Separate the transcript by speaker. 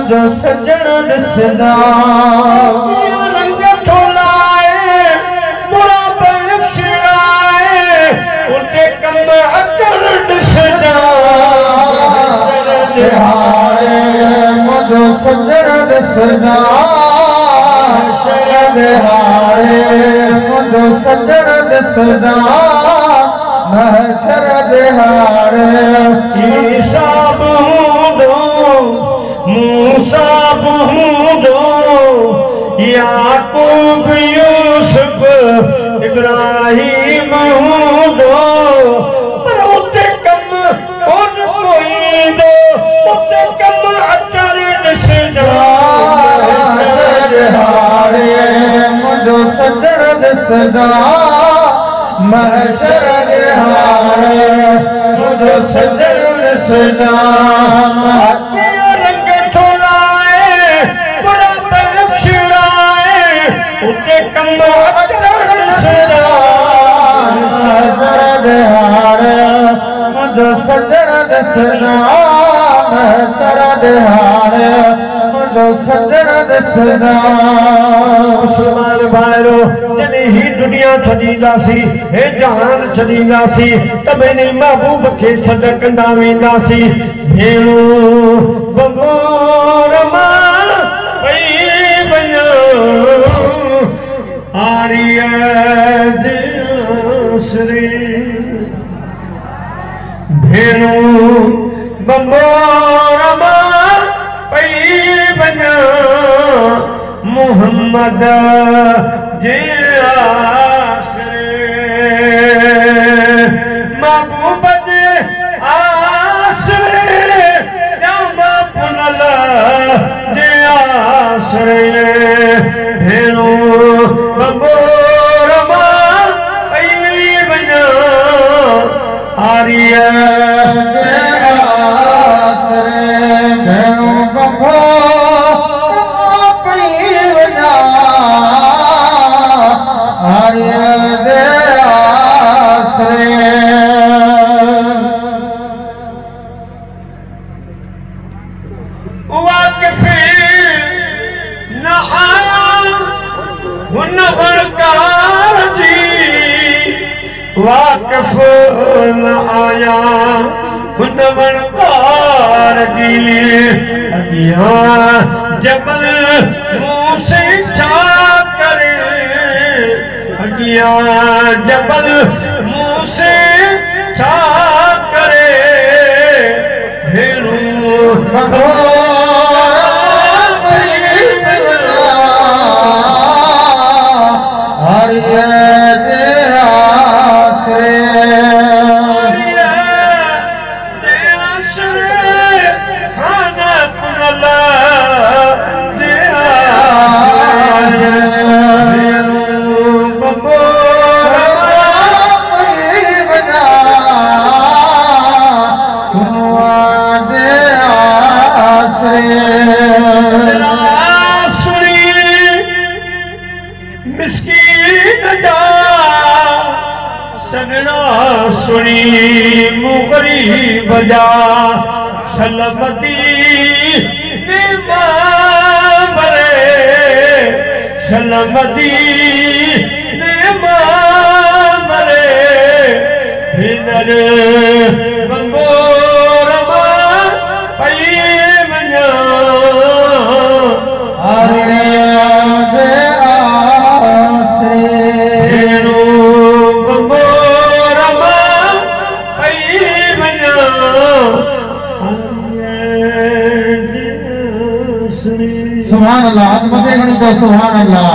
Speaker 1: मुझो सजण ॾिसदा रंग थोलाए मुराद शिराए उते कम अचण ॾिसदा हारे मुझो सजण ॾिसदा शरण हारे मुझो सजण ॾिसदा महशर हारे ईसा बहूंदो मूसा बहूंदो याकूब यूसुफ इब्राहीम हूंदो पर उते कम कोन कोईंदो उते कम अचण ॾिसदा हारे मुझो सजण ॾिसदा महशर हारे मुझो सजण ॾिसदा रंग थोलाए मुराद शिराए उते कम अचण ॾिसदा हारे मुझो सजण ॾिसदा महशर हारे मुझो सजण ॾिसदा मुस्लमान भाइरो जॾहिं ही दुनिया छॾींदासीं हे जहान छॾींदासीं त पंहिंजे महबूब खे सॾ कंदा वेंदासीं भेणूं बबूर मां पई वञो आरीअ जे आसरे भेणूं बबूर मां पई वञो मुहम्मद जे आसरे महबूब जे आसरे जामा पुनल जे आसरे भेणूं बबूर मां पई वञो आरीअ जे आसरे भेणूं बबूर पई वञो आरीअ जे आसरे वाक़िफ़ न आया हुन वणकार जी वाक़िफ़ न आया हुन वणकार जी अॻियां जबल मूं से छा करे अॻियां जबल मूं से छा करे भेणूं सुनी मुगरी बजा सलमती मरे सलमती मरे हिनर बंगोर मां पई वञो सुभान अल्लाह, हाथ मथे खणी कहो सुभान अल्लाह।